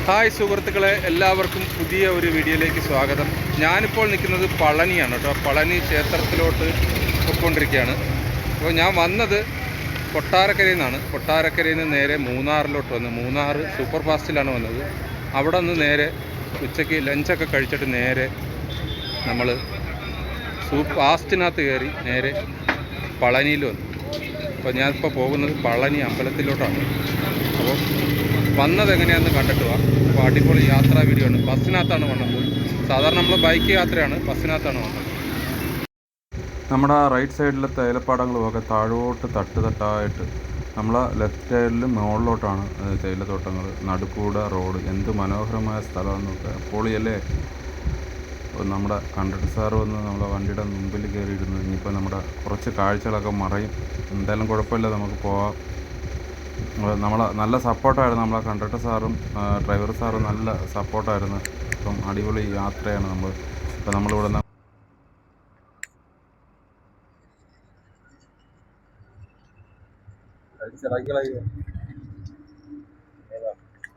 Hi സുഹൃത്തുക്കളെ, എല്ലാവർക്കും പുതിയ ഒരു വീഡിയോയിലേക്ക് സ്വാഗതം. ഞാനിപ്പോൾ നിൽക്കുന്നത് പളനിയാണ് കേട്ടോ. പളനി ക്ഷേത്രത്തിലോട്ട് പോയിക്കൊണ്ടിരിക്കുകയാണ്. അപ്പോൾ ഞാൻ വന്നത് കൊട്ടാരക്കരയിൽ നിന്നാണ്. കൊട്ടാരക്കരയിൽ നിന്ന് നേരെ മൂന്നാറിലോട്ട് വന്ന് മൂന്നാർ സൂപ്പർ ഫാസ്റ്റിലാണ് വന്നത്. അവിടെ നിന്ന് നേരെ ഉച്ചയ്ക്ക് ലഞ്ചൊക്കെ കഴിച്ചിട്ട് നേരെ നമ്മൾ ഫാസ്റ്റിനകത്ത് കയറി നേരെ പളനിയിൽ വന്നു. അപ്പോൾ ഞാനിപ്പോൾ പോകുന്നത് പളനി അമ്പലത്തിലോട്ടാണ്. അപ്പോൾ വന്നത് എങ്ങനെയാണെന്ന് കണ്ടിട്ട് പോവാം. അപ്പോൾ അടിപൊളി യാത്രാ വീഡിയോ ആണ്. ബസ്സിനകത്താണ് വന്നത്. സാധാരണ നമ്മൾ ബൈക്ക് യാത്രയാണ്, ബസ്സിനകത്താണ് വന്നത്. നമ്മുടെ റൈറ്റ് സൈഡിലെ തേയിലപ്പാടങ്ങളുമൊക്കെ താഴോട്ട് തട്ടായിട്ട്, നമ്മളെ ലെഫ്റ്റ് സൈഡിൽ മുകളിലോട്ടാണ് തേയിലത്തോട്ടങ്ങൾ. നടുക്കൂടെ റോഡ്. എന്ത് മനോഹരമായ സ്ഥലമെന്നൊക്കെ. പൊളിയല്ലേ. നമ്മുടെ കണ്ടക്ടർ സാറ് വന്ന് നമ്മളെ വണ്ടിയുടെ മുമ്പിൽ കയറിയിരുന്നു. ഇനിയിപ്പോൾ നമ്മുടെ കുറച്ച് കാഴ്ചകളൊക്കെ മറയും. എന്തായാലും കുഴപ്പമില്ല, നമുക്ക് പോവാം. നമ്മളെ നല്ല സപ്പോർട്ടായിരുന്നു. നമ്മളെ കണ്ടക്ടർ സാറും ഡ്രൈവർ സാറും നല്ല സപ്പോർട്ടായിരുന്നു. ഇപ്പം അടിപൊളി യാത്രയാണ് ഇപ്പം നമ്മളിവിടെ നിന്ന്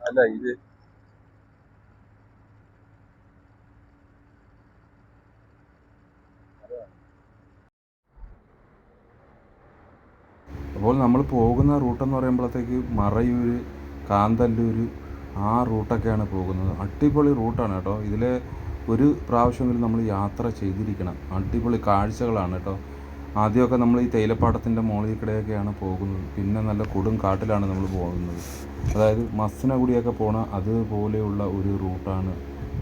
അല്ല ഇത് അപ്പോൾ നമ്മൾ പോകുന്ന റൂട്ടെന്ന് പറയുമ്പോഴത്തേക്ക് മറയൂർ, കാന്തല്ലൂർ, ആ റൂട്ടൊക്കെയാണ് പോകുന്നത്. അടിപൊളി റൂട്ടാണ് കേട്ടോ. ഇതിലെ ഒരു പ്രാവശ്യമെങ്കിലും നമ്മൾ യാത്ര ചെയ്തിരിക്കണം. അടിപൊളി കാഴ്ചകളാണ് കേട്ടോ. ആദ്യമൊക്കെ നമ്മൾ ഈ തേയിലപ്പാടത്തിൻ്റെ മുകളിൽ കൂടെയൊക്കെയാണ് പോകുന്നത്. പിന്നെ നല്ല കൊടും കാട്ടിലാണ് നമ്മൾ പോകുന്നത്. അതായത് മസ്സിനഗുഡിയൊക്കെ പോണ അതുപോലെയുള്ള ഒരു റൂട്ടാണ്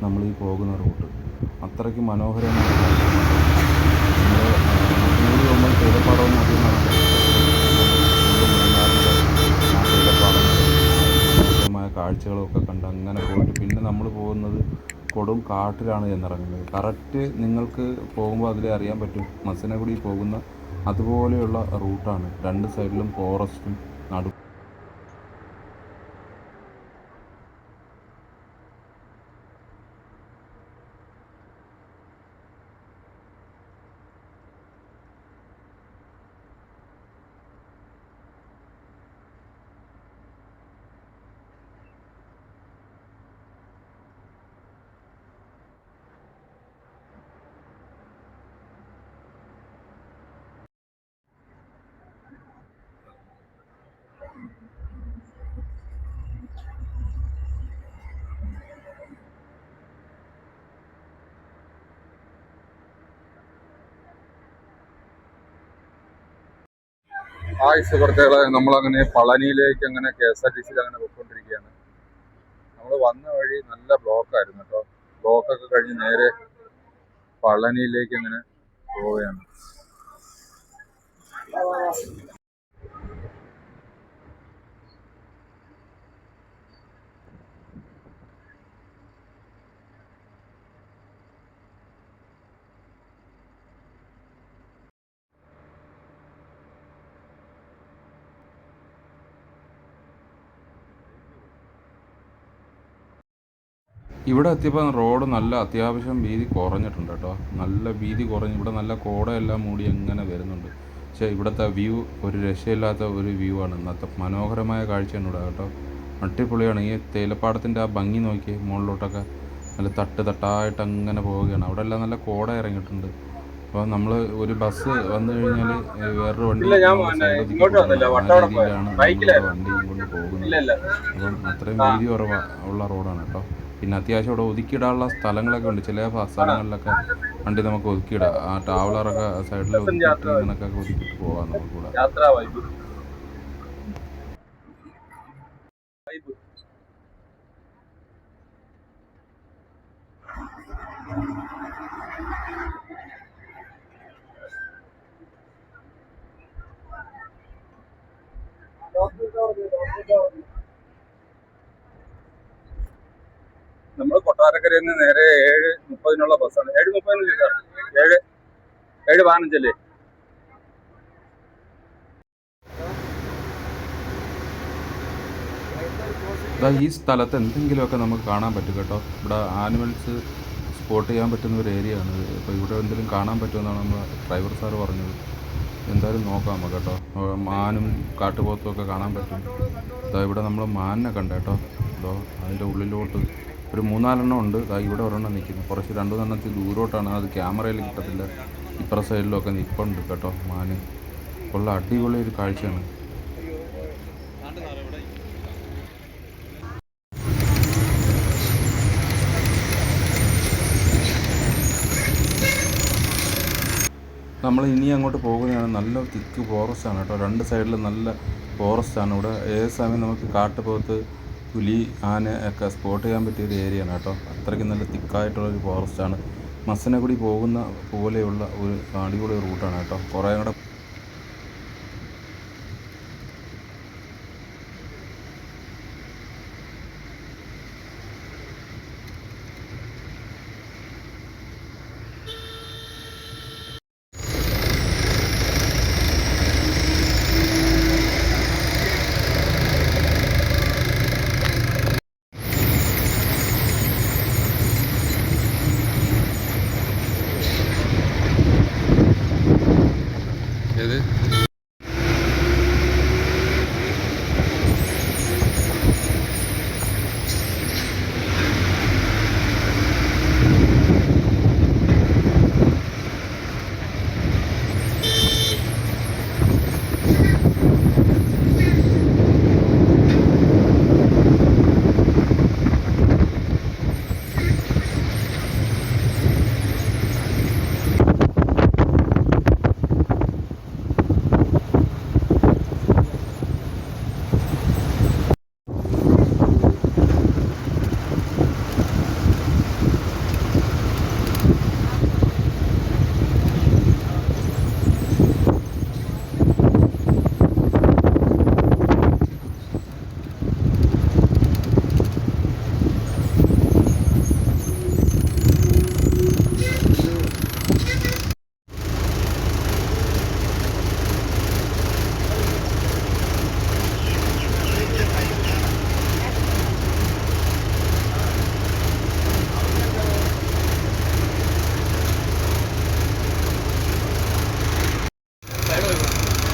നമ്മൾ ഈ പോകുന്ന റൂട്ട്. അത്രയ്ക്ക് മനോഹരമായ നമ്മൾ തേയിലപ്പാടമൊന്നും അധികം കാഴ്ചകളൊക്കെ കണ്ട് അങ്ങനെ പോയിട്ട് പിന്നെ നമ്മൾ പോകുന്നത് കൊടും കാട്ടിലാണ് ചെന്നിറങ്ങുന്നത്. കറക്റ്റ് നിങ്ങൾക്ക് പോകുമ്പോൾ അതിലേ അറിയാൻ പറ്റും. മസനഗുഡി പോകുന്ന അതുപോലെയുള്ള റൂട്ടാണ്. രണ്ട് സൈഡിലും ഫോറസ്റ്റും സുഹൃത്തുക്കളെ, നമ്മളങ്ങനെ പളനിയിലേക്ക് അങ്ങനെ KSRTC അങ്ങനെ പോയിക്കൊണ്ടിരിക്കുകയാണ്. നമ്മൾ വന്ന വഴി നല്ല ബ്ലോക്കായിരുന്നു കേട്ടോ. ബ്ലോക്കൊക്കെ കഴിഞ്ഞ് നേരെ പളനിയിലേക്ക് അങ്ങനെ പോവുകയാണ്. ഇവിടെ എത്തിയപ്പോൾ റോഡ് നല്ല അത്യാവശ്യം വീതി കുറഞ്ഞിട്ടുണ്ട് കേട്ടോ. നല്ല വീതി കുറഞ്ഞ് ഇവിടെ നല്ല കോടയെല്ലാം മൂടി എങ്ങനെ വരുന്നുണ്ട്. പക്ഷേ ഇവിടുത്തെ വ്യൂ ഒരു രക്ഷയില്ലാത്ത ഒരു വ്യൂ ആണ്. ഇന്നത്തെ മനോഹരമായ കാഴ്ചയാണ് ഇവിടെ കേട്ടോ. അടിപൊളിയാണ്. ഈ തേയിലപ്പാടത്തിൻ്റെ ആ ഭംഗി നോക്കി മുകളിലോട്ടൊക്കെ നല്ല തട്ടായിട്ട് അങ്ങനെ പോവുകയാണ്. അവിടെ എല്ലാം നല്ല കോട ഇറങ്ങിയിട്ടുണ്ട്. അപ്പോൾ നമ്മൾ ഒരു ബസ് വന്നു കഴിഞ്ഞാൽ വേറൊരു വണ്ടി വണ്ടി കൊണ്ട് പോകുന്നത്. അപ്പം അത്രയും വീതി ഉള്ള റോഡാണ് കേട്ടോ. പിന്നെ അത്യാവശ്യം ഇവിടെ ഒതുക്കിയിടാനുള്ള സ്ഥലങ്ങളൊക്കെ ഉണ്ട്. ചില സ്ഥലങ്ങളിലൊക്കെ വണ്ടി നമുക്ക് ഒതുക്കിയിടാം. ആ ട്രാവലറൊക്കെ സൈഡിൽ ഒതുക്കിയിട്ട് ഇങ്ങനൊക്കെ ഒതുക്കിയിട്ട് പോകാം നമുക്കിവിടെ. നമ്മൾ കൊട്ടാരക്കരയിൽ നിന്ന് നേരെ 7:30 ബസ്സാണ്. 7:30 7:15 ഈ സ്ഥലത്ത് എന്തെങ്കിലുമൊക്കെ നമുക്ക് കാണാൻ പറ്റും കേട്ടോ. ഇവിടെ ആനിമൽസ് സ്പോട്ട് ചെയ്യാൻ പറ്റുന്ന ഒരു ഏരിയ ആണ്. ഇപ്പോൾ ഇവിടെ എന്തെങ്കിലും കാണാൻ പറ്റുമെന്നാണ് നമ്മൾ ഡ്രൈവർ സാറ് പറഞ്ഞത്. എന്തായാലും നോക്കാം നമുക്ക് കേട്ടോ. മാനും കാട്ടുപോത്തും ഒക്കെ കാണാൻ പറ്റും. ഇവിടെ നമ്മൾ മാനിനെ കണ്ട കേട്ടോ. അതിൻ്റെ ഉള്ളിലോട്ട് ഒരു 3-4 ഉണ്ട്. ഇവിടെ ഒരെണ്ണം നിൽക്കുന്നു. കുറച്ച് 2-3 ദൂരോട്ടാണ്, അത് ക്യാമറയിൽ കിട്ടത്തില്ല. ഇപ്പുറ സൈഡിലൊക്കെ നിൽപ്പുണ്ട് കേട്ടോ മാന്. ഉള്ള അടിപൊളി ഒരു കാഴ്ചയാണ്. നമ്മൾ ഇനി അങ്ങോട്ട് പോകുന്നതാണ്. നല്ല തിക്ക് ഫോറസ്റ്റാണ് കേട്ടോ. 2 സൈഡിലും നല്ല ഫോറസ്റ്റാണ്. ഇവിടെ ഏത് സമയം നമുക്ക് കാട്ടുപോത്ത്, പുലി, ആന ഒക്കെ സ്പോട്ട് ചെയ്യാൻ പറ്റിയൊരു ഏരിയയാണ് കേട്ടോ. അത്രയ്ക്ക് നല്ല തിക്കായിട്ടുള്ളൊരു ഫോറസ്റ്റാണ്. മസനഗുഡി പോകുന്ന പോലെയുള്ള ഒരു അടിപൊളി റൂട്ടാണ് കേട്ടോ. കുറേ കൂടെ ഏത്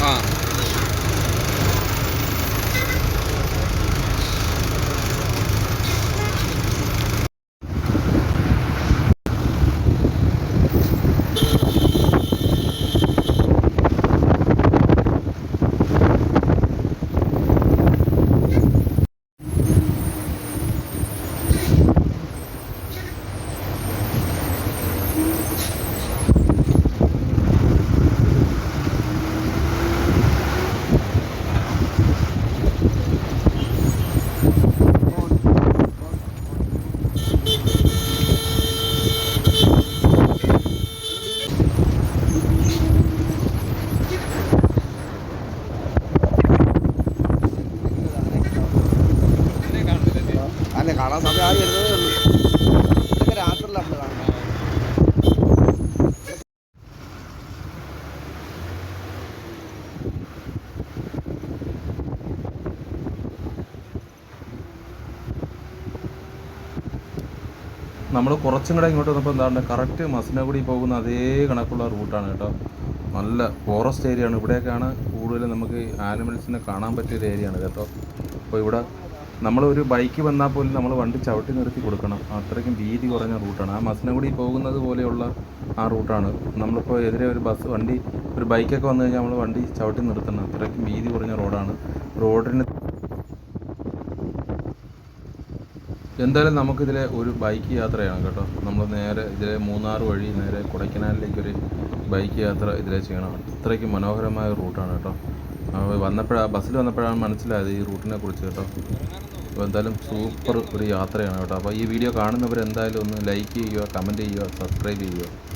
ആ അല്ലേ കാണാൻ സമയം ആയി വരുന്നതേ ഉള്ളൂ. ഇതൊക്കെ രാത്രിയിലാണ് നമ്മൾ കാണുന്നത്. നമ്മൾ കുറച്ചും കൂടെ ഇങ്ങോട്ട് വന്നപ്പോൾ എന്താണ് കറക്റ്റ് മസനഗുഡി പോകുന്ന അതേ കണക്കുള്ള റൂട്ടാണ് കേട്ടോ. നല്ല ഫോറസ്റ്റ് ഏരിയയാണ്. ഇവിടെയൊക്കെയാണ് കൂടുതലും നമുക്ക് ആനിമൽസിനെ കാണാൻ പറ്റിയൊരു ഏരിയയാണ് കേട്ടോ. അപ്പോൾ ഇവിടെ നമ്മളൊരു ബൈക്ക് വന്നാൽ പോലും നമ്മൾ വണ്ടി ചവിട്ടി നിർത്തി കൊടുക്കണം. അത്രയ്ക്കും വീതി കുറഞ്ഞ റൂട്ടാണ്. ആ മസനഗുഡി പോകുന്നത് പോലെയുള്ള ആ റൂട്ടാണ്. നമ്മളിപ്പോൾ എതിരെ ഒരു വണ്ടി ഒരു ബൈക്കൊക്കെ വന്നു കഴിഞ്ഞാൽ നമ്മൾ വണ്ടി ചവിട്ടി നിർത്തണം. അത്രയ്ക്കും വീതി കുറഞ്ഞ റോഡാണ്. റോഡിന് എന്തായാലും നമുക്കിതിലെ ഒരു ബൈക്ക് യാത്രയാണ് കേട്ടോ. നമ്മൾ നേരെ ഇതിലെ മൂന്നാർ വഴി നേരെ കൊടൈക്കനാലിലേക്കൊരു ബൈക്ക് യാത്ര ഇതിലെ ചെയ്യണം. അത്രയ്ക്ക് മനോഹരമായ റൂട്ടാണ് കേട്ടോ. ബസ്സിൽ വന്നപ്പോഴാണ് മനസ്സിലായത് ഈ റൂട്ടിനെ കുറിച്ച് കേട്ടോ. അപ്പോൾ എന്തായാലും സൂപ്പർ ഒരു യാത്രയാണ് കേട്ടോ. അപ്പോൾ ഈ വീഡിയോ കാണുന്നവർ എന്തായാലും ഒന്ന് ലൈക്ക് ചെയ്യുക, കമൻറ്റ് ചെയ്യുക, സബ്സ്ക്രൈബ് ചെയ്യുക.